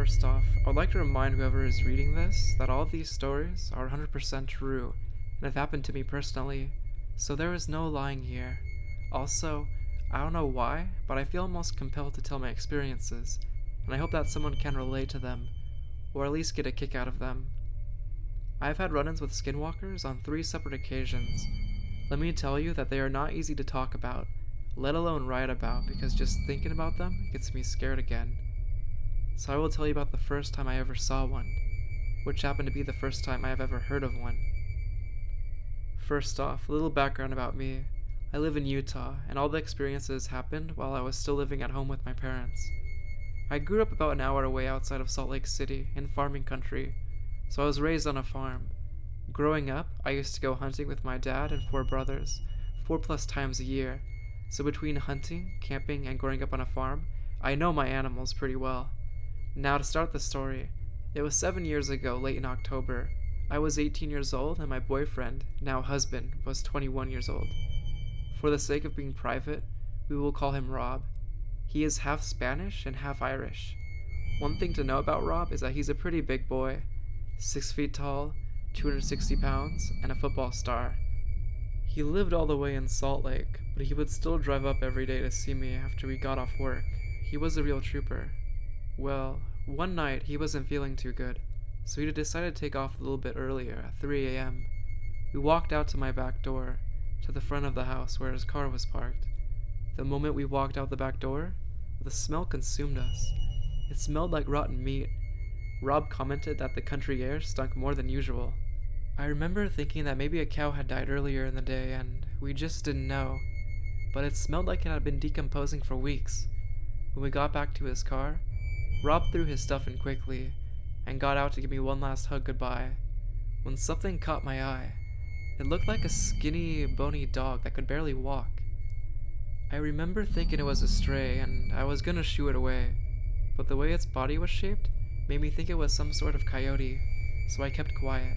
First off, I would like to remind whoever is reading this that all of these stories are 100% true and have happened to me personally, so there is no lying here. Also, I don't know why, but I feel almost compelled to tell my experiences, and I hope that someone can relate to them, or at least get a kick out of them. I've had run-ins with skinwalkers on 3 separate occasions. Let me tell you that they are not easy to talk about, let alone write about, because just thinking about them gets me scared again. So I will tell you about the first time I ever saw one, which happened to be the first time I have ever heard of one. First off, a little background about me. I live in Utah, and all the experiences happened while I was still living at home with my parents. I grew up about an hour away outside of Salt Lake City, in farming country, so I was raised on a farm. Growing up, I used to go hunting with my dad and 4 brothers, 4+ times a year, so between hunting, camping, and growing up on a farm, I know my animals pretty well. Now to start the story, it was 7 years ago, late in October. I was 18 years old and my boyfriend, now husband, was 21 years old. For the sake of being private, we will call him Rob. He is half Spanish and half Irish. One thing to know about Rob is that he's a pretty big boy, 6 feet tall, 260 pounds, and a football star. He lived all the way in Salt Lake, but he would still drive up every day to see me after we got off work. He was a real trooper. Well, one night he wasn't feeling too good, so he decided to take off a little bit earlier at 3 a.m. We walked out to my back door, to the front of the house where his car was parked. The moment we walked out the back door, the smell consumed us. It smelled like rotten meat. Rob commented that the country air stunk more than usual. I remember thinking that maybe a cow had died earlier in the day and we just didn't know, but it smelled like it had been decomposing for weeks. When we got back to his car, Rob threw his stuff in quickly and got out to give me one last hug goodbye, when something caught my eye. It looked like a skinny, bony dog that could barely walk. I remember thinking it was a stray and I was gonna shoo it away, but the way its body was shaped made me think it was some sort of coyote, so I kept quiet.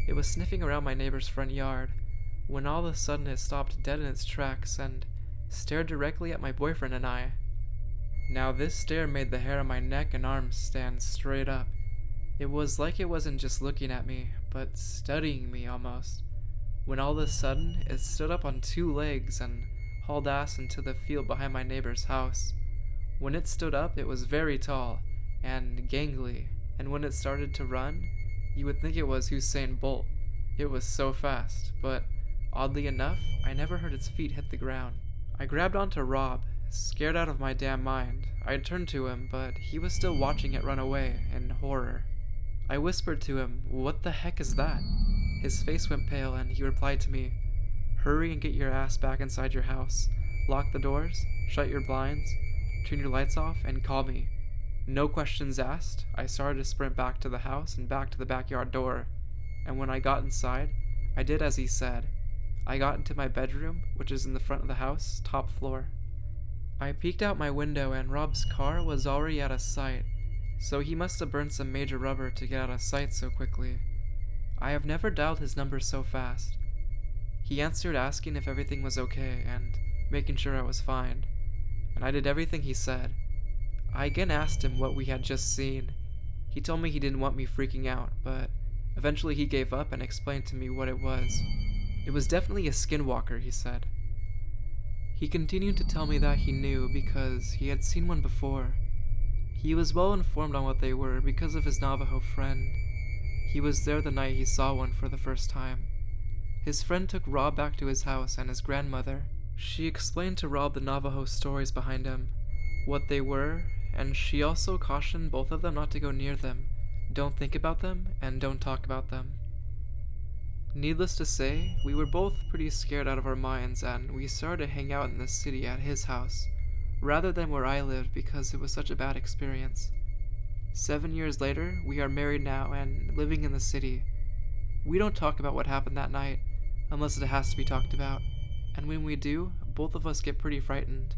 It was sniffing around my neighbor's front yard, when all of a sudden it stopped dead in its tracks and stared directly at my boyfriend and I. Now this stare made the hair on my neck and arms stand straight up. It was like it wasn't just looking at me, but studying me almost. When all of a sudden, it stood up on 2 legs and hauled ass into the field behind my neighbor's house. When it stood up, it was very tall and gangly, and when it started to run, you would think it was Usain Bolt. It was so fast, but oddly enough, I never heard its feet hit the ground. I grabbed onto Rob, scared out of my damn mind. I turned to him, but he was still watching it run away in horror. I whispered to him, "What the heck is that?" His face went pale and he replied to me, "Hurry and get your ass back inside your house. Lock the doors, shut your blinds, turn your lights off, and call me." No questions asked, I started to sprint back to the house and back to the backyard door. And when I got inside, I did as he said. I got into my bedroom, which is in the front of the house, top floor. I peeked out my window and Rob's car was already out of sight, so he must have burned some major rubber to get out of sight so quickly. I have never dialed his number so fast. He answered asking if everything was okay and making sure I was fine, and I did everything he said. I again asked him what we had just seen. He told me he didn't want me freaking out, but eventually he gave up and explained to me what it was. It was definitely a skinwalker, he said. He continued to tell me that he knew because he had seen one before. He was well informed on what they were because of his Navajo friend. He was there the night he saw one for the first time. His friend took Rob back to his house and his grandmother. She explained to Rob the Navajo stories behind him, what they were, and she also cautioned both of them not to go near them, don't think about them, and don't talk about them. Needless to say, we were both pretty scared out of our minds and we started to hang out in the city at his house, rather than where I lived because it was such a bad experience. 7 years later, we are married now and living in the city. We don't talk about what happened that night, unless it has to be talked about, and when we do, both of us get pretty frightened.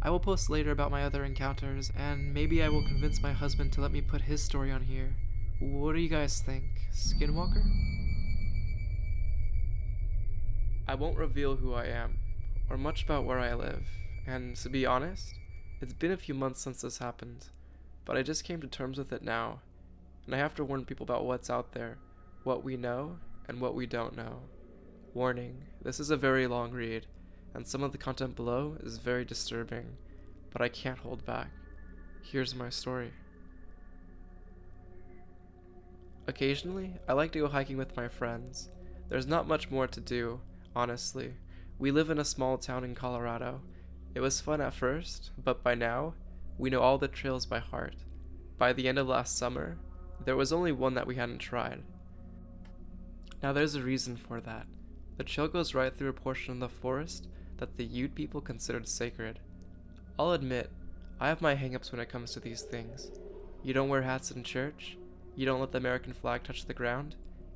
I will post later about my other encounters, and maybe I will convince my husband to let me put his story on here. What do you guys think? Skinwalker? I won't reveal who I am, or much about where I live, and to be honest, it's been a few months since this happened. but I just came to terms with it now, and I have to warn people about what's out there, what we know, and what we don't know. Warning, this is a very long read, and some of the content below is very disturbing, but I can't hold back. Here's my story. Occasionally, I like to go hiking with my friends. There's not much more to do, honestly. We live in a small town in Colorado. It was fun at first, but by now, we know all the trails by heart. By the end of last summer, there was only one that we hadn't tried. Now there's a reason for that. The trail goes right through a portion of the forest that the Ute people considered sacred. I'll admit, I have my hangups when it comes to these things. You don't wear hats in church, you don't let the American flag touch the ground,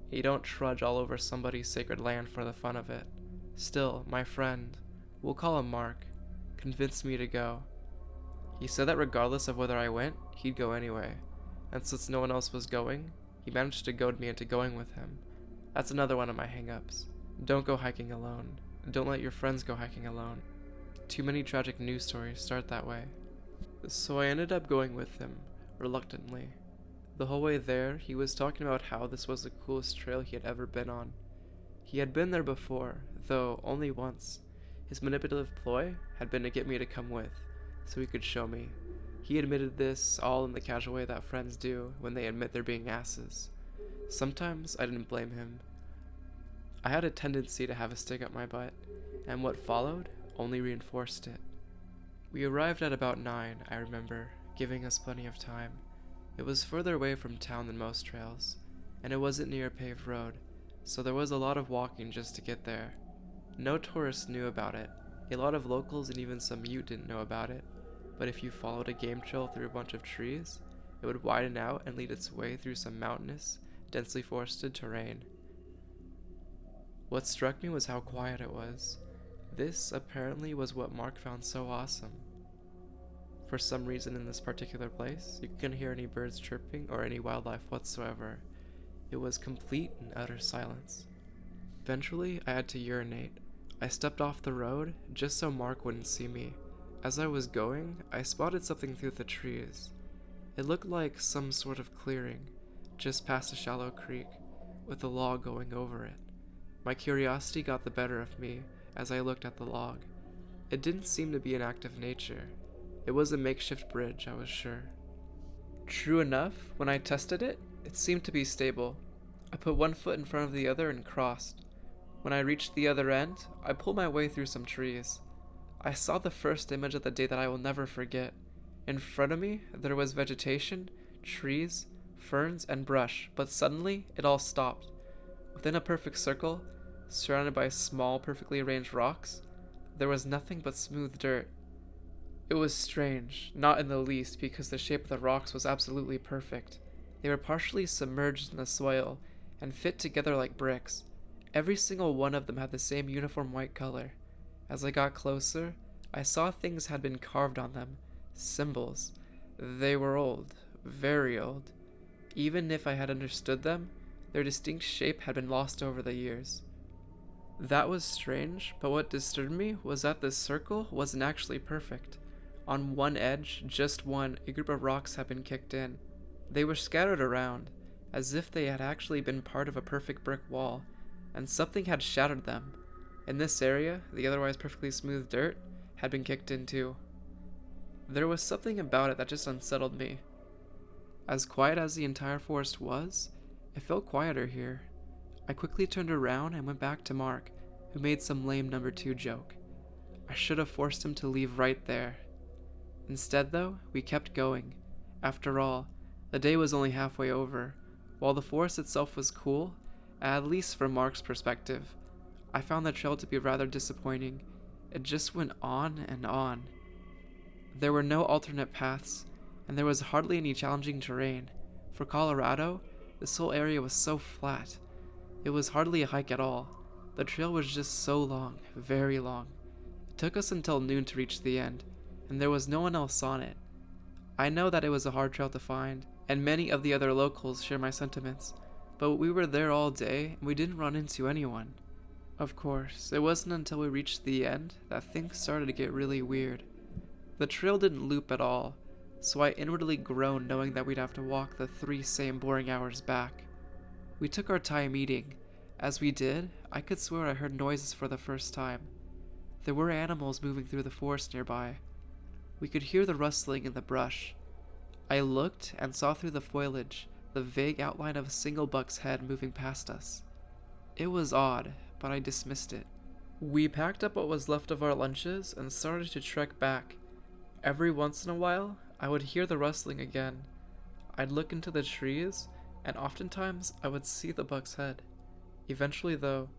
and you don't trudge all over somebody's sacred land for the fun of it. Still, my friend, we'll call him Mark, convinced me to go. He said that regardless of whether I went, he'd go anyway, and since no one else was going, he managed to goad me into going with him. That's another one of my hangups. Don't go hiking alone. Don't let your friends go hiking alone. Too many tragic news stories start that way. So I ended up going with him, reluctantly. The whole way there, he was talking about how this was the coolest trail he had ever been on. He had been there before, though only once. His manipulative ploy had been to get me to come with, so he could show me. He admitted this all in the casual way that friends do when they admit they're being asses. Sometimes I didn't blame him. I had a tendency to have a stick up my butt, and what followed only reinforced it. We arrived at about 9, I remember, giving us plenty of time. It was further away from town than most trails, and it wasn't near a paved road, so there was a lot of walking just to get there. No tourists knew about it. A lot of locals and even some Ute didn't know about it, but if you followed a game trail through a bunch of trees, it would widen out and lead its way through some mountainous, densely forested terrain. What struck me was how quiet it was. This, apparently, was what Mark found so awesome. For some reason in this particular place, you couldn't hear any birds chirping or any wildlife whatsoever. It was complete and utter silence. Eventually, I had to urinate. I stepped off the road, just so Mark wouldn't see me. As I was going, I spotted something through the trees. It looked like some sort of clearing, just past a shallow creek, with a log going over it. My curiosity got the better of me as I looked at the log. It didn't seem to be an act of nature. It was a makeshift bridge, I was sure. True enough, when I tested it, it seemed to be stable. I put one foot in front of the other and crossed. When I reached the other end, I pulled my way through some trees. I saw the first image of the day that I will never forget. In front of me, there was vegetation, trees, ferns, and brush, but suddenly, it all stopped. Within a perfect circle, surrounded by small, perfectly arranged rocks, there was nothing but smooth dirt. It was strange, not in the least, because the shape of the rocks was absolutely perfect. They were partially submerged in the soil and fit together like bricks. Every single one of them had the same uniform white color. As I got closer, I saw things had been carved on them, symbols. They were old, very old. Even if I had understood them, their distinct shape had been lost over the years. That was strange, but what disturbed me was that the circle wasn't actually perfect. On one edge, just one, a group of rocks had been kicked in. They were scattered around, as if they had actually been part of a perfect brick wall, and something had shattered them. In this area, the otherwise perfectly smooth dirt had been kicked in too. There was something about it that just unsettled me. As quiet as the entire forest was, it felt quieter here. I quickly turned around and went back to Mark, who made some lame number 2 joke. I should have forced him to leave right there. Instead, though, we kept going. After all, the day was only halfway over. While the forest itself was cool, at least from Mark's perspective, I found the trail to be rather disappointing. It just went on and on. There were no alternate paths, and there was hardly any challenging terrain. For Colorado, this whole area was so flat. It was hardly a hike at all. The trail was just so long, very long. It took us until noon to reach the end, and there was no one else on it. I know that it was a hard trail to find, and many of the other locals share my sentiments, but we were there all day and we didn't run into anyone. Of course, it wasn't until we reached the end that things started to get really weird. The trail didn't loop at all. so I inwardly groaned knowing that we'd have to walk the 3 same boring hours back. We took our time eating. As we did, I could swear I heard noises for the first time. There were animals moving through the forest nearby. We could hear the rustling in the brush. I looked and saw through the foliage the vague outline of a single buck's head moving past us. It was odd, but I dismissed it. We packed up what was left of our lunches and started to trek back. Every once in a while, I would hear the rustling again. I'd look into the trees, and oftentimes I would see the buck's head. Eventually, though,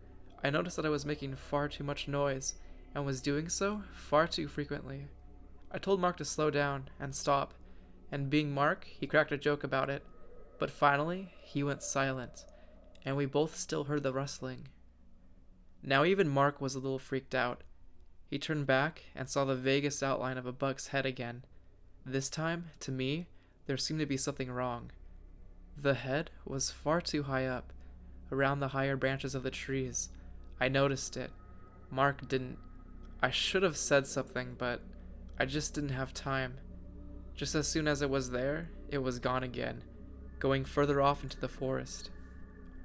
I noticed that I was making far too much noise, and was doing so far too frequently. I told Mark to slow down and stop, and being Mark, he cracked a joke about it, but finally, he went silent, and we both still heard the rustling. Now even Mark was a little freaked out. He turned back and saw the vaguest outline of a buck's head again. This time, to me, there seemed to be something wrong. The head was far too high up, around the higher branches of the trees. I noticed it. Mark didn't. I should have said something, but I just didn't have time. Just as soon as it was there, it was gone again, going further off into the forest.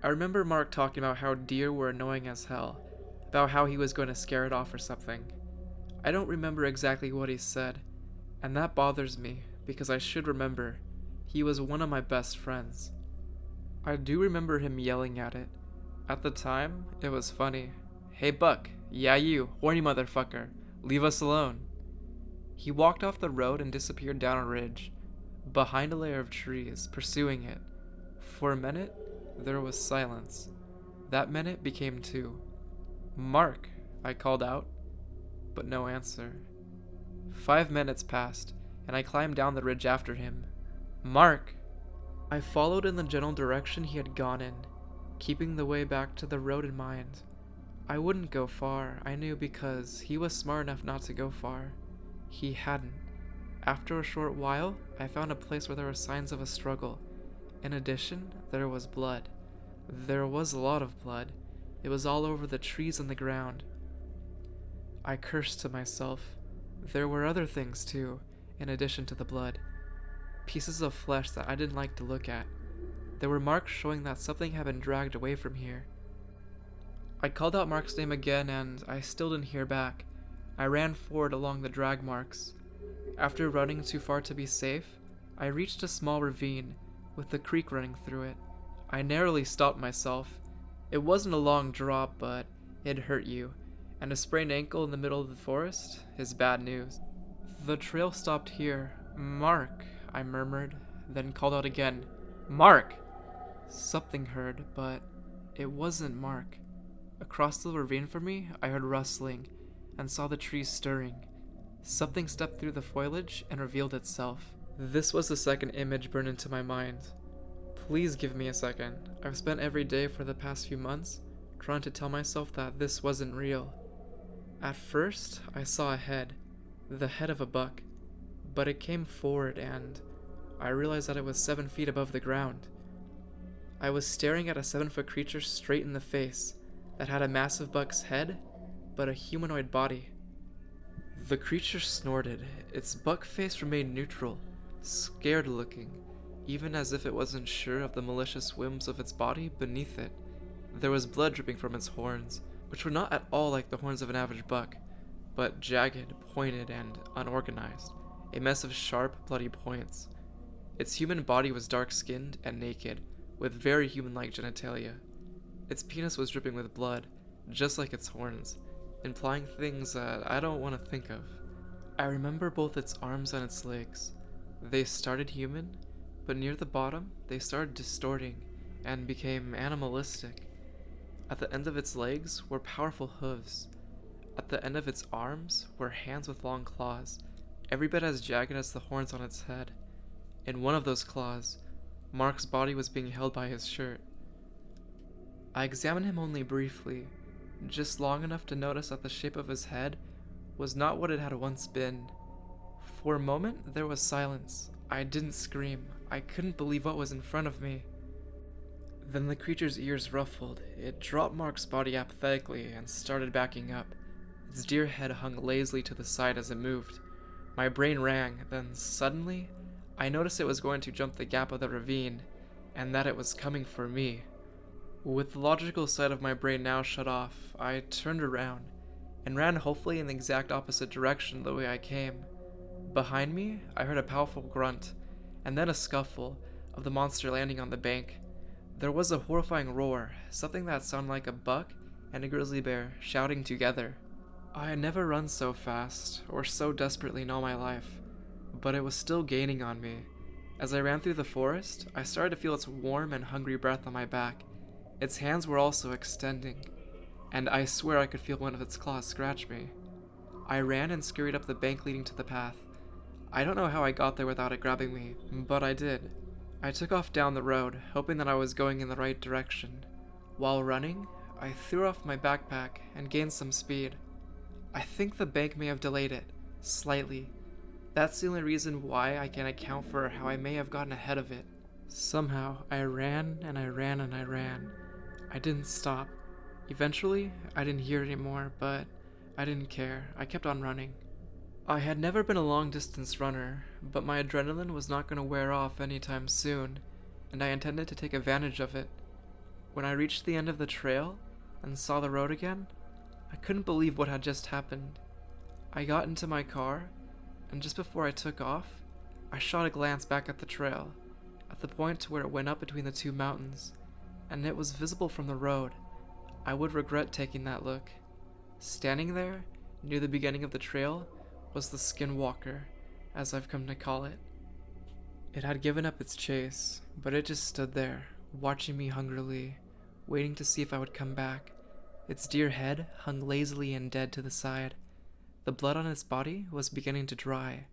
I remember Mark talking about how deer were annoying as hell, about how he was going to scare it off or something. I don't remember exactly what he said, and that bothers me because I should remember. He was one of my best friends. I do remember him yelling at it. At the time, it was funny. "Hey Buck, yeah you, horny motherfucker, leave us alone." He walked off the road and disappeared down a ridge, behind a layer of trees, pursuing it. For a minute, there was silence. That minute became 2. "Mark," I called out, but no answer. 5 minutes passed, and I climbed down the ridge after him. "Mark!" I followed in the general direction he had gone in, keeping the way back to the road in mind. I wouldn't go far, I knew, because he was smart enough not to go far. He hadn't. After a short while, I found a place where there were signs of a struggle. In addition, there was blood. There was a lot of blood. It was all over the trees and the ground. I cursed to myself. There were other things too, in addition to the blood. Pieces of flesh that I didn't like to look at. There were marks showing that something had been dragged away from here. I called out Mark's name again, and I still didn't hear back. I ran forward along the drag marks. After running too far to be safe, I reached a small ravine, with the creek running through it. I narrowly stopped myself. It wasn't a long drop, but it hurt you, and a sprained ankle in the middle of the forest is bad news. The trail stopped here. "Mark," I murmured, then called out again. "Mark!" Something heard, but it wasn't Mark. Across the ravine from me, I heard rustling, and saw the trees stirring. Something stepped through the foliage and revealed itself. This was the second image burned into my mind. Please give me a second. I've spent every day for the past few months trying to tell myself that this wasn't real. At first, I saw a head, the head of a buck, but it came forward and I realized that it was 7 feet above the ground. I was staring at a 7-foot creature straight in the face that had a massive buck's head, but a humanoid body. The creature snorted. Its buck face remained neutral, scared looking, even as if it wasn't sure of the malicious whims of its body beneath it. There was blood dripping from its horns, which were not at all like the horns of an average buck, but jagged, pointed, and unorganized, a mess of sharp, bloody points. Its human body was dark-skinned and naked, with very human-like genitalia. Its penis was dripping with blood, just like its horns, implying things that I don't want to think of. I remember both its arms and its legs. They started human, but near the bottom, they started distorting and became animalistic. At the end of its legs were powerful hooves. At the end of its arms were hands with long claws, every bit as jagged as the horns on its head. In one of those claws, Mark's body was being held by his shirt. I examined him only briefly, just long enough to notice that the shape of his head was not what it had once been. For a moment, there was silence. I didn't scream. I couldn't believe what was in front of me. Then the creature's ears ruffled. It dropped Mark's body apathetically and started backing up. Its deer head hung lazily to the side as it moved. My brain rang, then suddenly, I noticed it was going to jump the gap of the ravine, and that it was coming for me. With the logical side of my brain now shut off, I turned around and ran hopefully in the exact opposite direction the way I came. Behind me, I heard a powerful grunt, and then a scuffle of the monster landing on the bank. There was a horrifying roar, something that sounded like a buck and a grizzly bear shouting together. I had never run so fast or so desperately in all my life, but it was still gaining on me. As I ran through the forest, I started to feel its warm and hungry breath on my back. Its hands were also extending, and I swear I could feel one of its claws scratch me. I ran and scurried up the bank leading to the path. I don't know how I got there without it grabbing me, but I did. I took off down the road, hoping that I was going in the right direction. While running, I threw off my backpack and gained some speed. I think the bank may have delayed it, slightly. That's the only reason why I can account for how I may have gotten ahead of it. Somehow, I ran and I ran and I ran. I didn't stop. Eventually, I didn't hear it anymore, but I didn't care. I kept on running. I had never been a long-distance runner, but my adrenaline was not going to wear off anytime soon, and I intended to take advantage of it. When I reached the end of the trail and saw the road again, I couldn't believe what had just happened. I got into my car, and just before I took off, I shot a glance back at the trail, at the point where it went up between the two mountains, and it was visible from the road. I would regret taking that look. Standing there, near the beginning of the trail, was the Skinwalker, as I've come to call it. It had given up its chase, but it just stood there, watching me hungrily, waiting to see if I would come back. Its deer head hung lazily and dead to the side. The blood on its body was beginning to dry.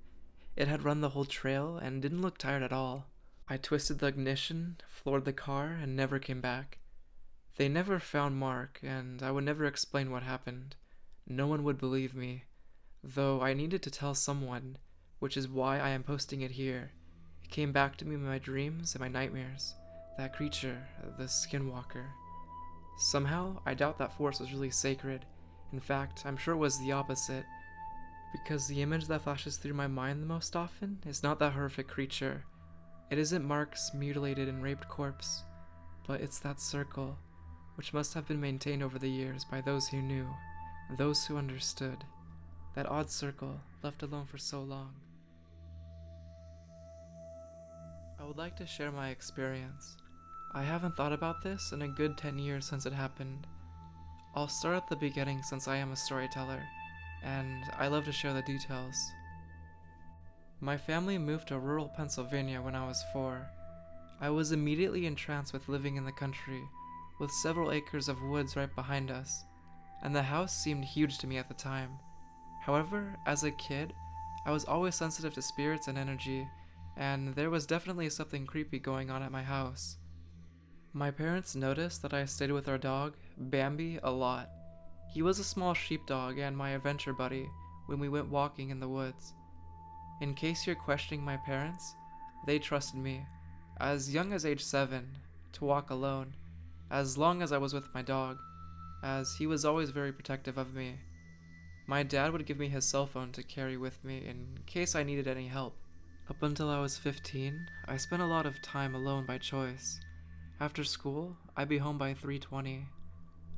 It had run the whole trail and didn't look tired at all. I twisted the ignition, floored the car, and never came back. They never found Mark, and I would never explain what happened. No one would believe me, though I needed to tell someone, which is why I am posting it here. It came back to me in my dreams and my nightmares. That creature, the Skinwalker. Somehow, I doubt that force was really sacred. In fact, I'm sure it was the opposite, because the image that flashes through my mind the most often is not that horrific creature. It isn't Mark's mutilated and raped corpse, but it's that circle, which must have been maintained over the years by those who knew, those who understood. That odd circle, left alone for so long. I would like to share my experience. I haven't thought about this in a good 10 years since it happened. I'll start at the beginning since I am a storyteller, and I love to share the details. My family moved to rural Pennsylvania when I was 4. I was immediately entranced with living in the country, with several acres of woods right behind us, and the house seemed huge to me at the time. However, as a kid, I was always sensitive to spirits and energy, and there was definitely something creepy going on at my house. My parents noticed that I stayed with our dog, Bambi, a lot. He was a small sheepdog and my adventure buddy when we went walking in the woods. In case you're questioning my parents, they trusted me, as young as age 7, to walk alone, as long as I was with my dog, as he was always very protective of me. My dad would give me his cell phone to carry with me in case I needed any help. Up until I was 15, I spent a lot of time alone by choice. After school, I'd be home by 3:20.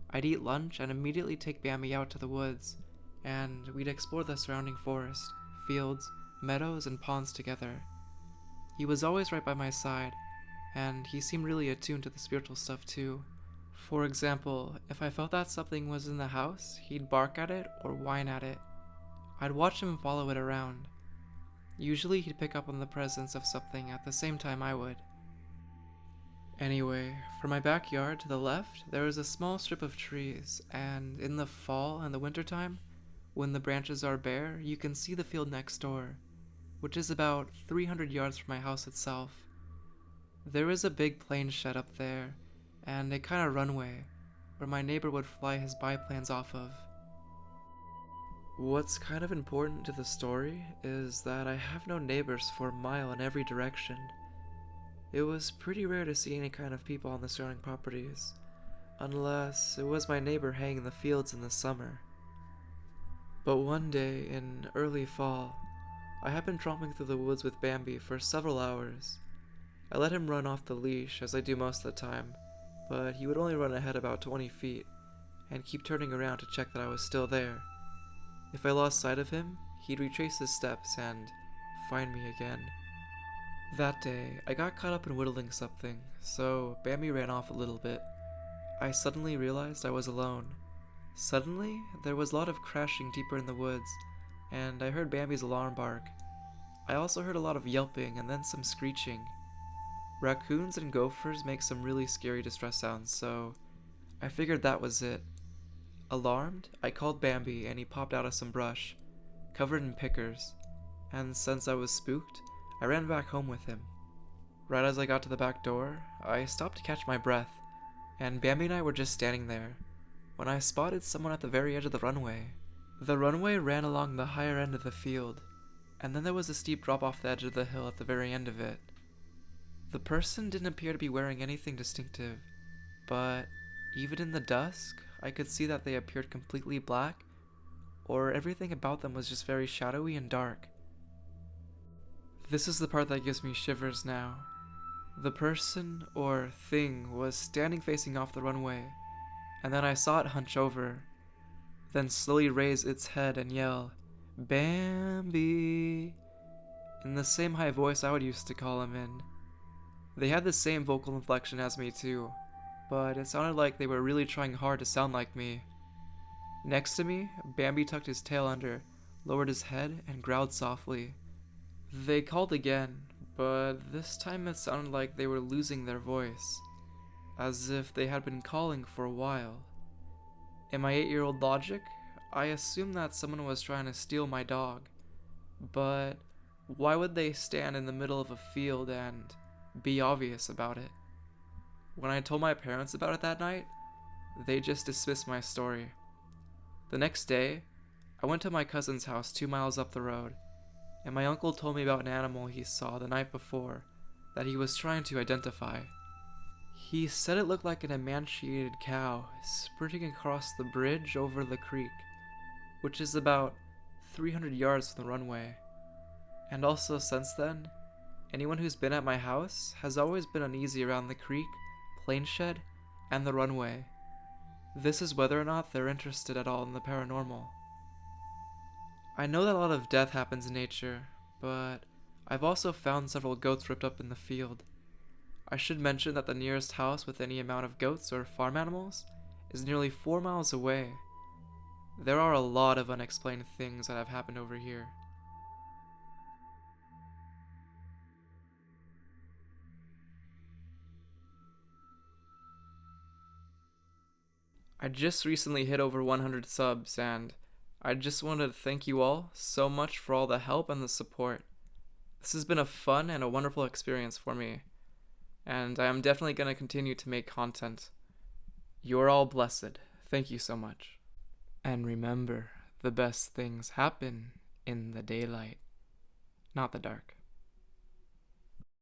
I'd eat lunch and immediately take Bambi out to the woods, and we'd explore the surrounding forest, fields, meadows, and ponds together. He was always right by my side, and he seemed really attuned to the spiritual stuff too. For example, if I felt that something was in the house, he'd bark at it or whine at it. I'd watch him follow it around. Usually he'd pick up on the presence of something at the same time I would. Anyway, from my backyard to the left, there was a small strip of trees, and in the fall and the wintertime, when the branches are bare, you can see the field next door, which is about 300 yards from my house itself. There is a big plane shed up there, and a kind of runway, where my neighbor would fly his biplanes off of. What's kind of important to the story is that I have no neighbors for a mile in every direction. It was pretty rare to see any kind of people on the surrounding properties, unless it was my neighbor haying in the fields in the summer. But one day in early fall, I had been tromping through the woods with Bambi for several hours. I let him run off the leash, as I do most of the time, but he would only run ahead about 20 feet, and keep turning around to check that I was still there. If I lost sight of him, he'd retrace his steps and find me again. That day, I got caught up in whittling something, so Bambi ran off a little bit. I suddenly realized I was alone. Suddenly, there was a lot of crashing deeper in the woods, and I heard Bambi's alarm bark. I also heard a lot of yelping and then some screeching. Raccoons and gophers make some really scary distress sounds, so I figured that was it. Alarmed, I called Bambi and he popped out of some brush, covered in pickers, and since I was spooked, I ran back home with him. Right as I got to the back door, I stopped to catch my breath, and Bambi and I were just standing there, when I spotted someone at the very edge of the runway. The runway ran along the higher end of the field, and then there was a steep drop off the edge of the hill at the very end of it. The person didn't appear to be wearing anything distinctive, but even in the dusk, I could see that they appeared completely black, or everything about them was just very shadowy and dark. This is the part that gives me shivers now. The person, or thing, was standing facing off the runway, and then I saw it hunch over, then slowly raise its head and yell, "Bambi!" in the same high voice I would used to call him in. They had the same vocal inflection as me too, but it sounded like they were really trying hard to sound like me. Next to me, Bambi tucked his tail under, lowered his head, and growled softly. They called again, but this time it sounded like they were losing their voice, as if they had been calling for a while. In my 8-year-old logic, I assumed that someone was trying to steal my dog, but why would they stand in the middle of a field and be obvious about it? When I told my parents about it that night, they just dismissed my story. The next day, I went to my cousin's house 2 miles up the road, and my uncle told me about an animal he saw the night before that he was trying to identify. He said it looked like an emaciated cow sprinting across the bridge over the creek, which is about 300 yards from the runway. And also since then, anyone who's been at my house has always been uneasy around the creek, plane shed, and the runway. This is whether or not they're interested at all in the paranormal. I know that a lot of death happens in nature, but I've also found several goats ripped up in the field. I should mention that the nearest house with any amount of goats or farm animals is nearly 4 miles away. There are a lot of unexplained things that have happened over here. I just recently hit over 100 subs, and I just wanted to thank you all so much for all the help and the support. This has been a fun and a wonderful experience for me, and I am definitely going to continue to make content. You're all blessed. Thank you so much. And remember, the best things happen in the daylight, not the dark.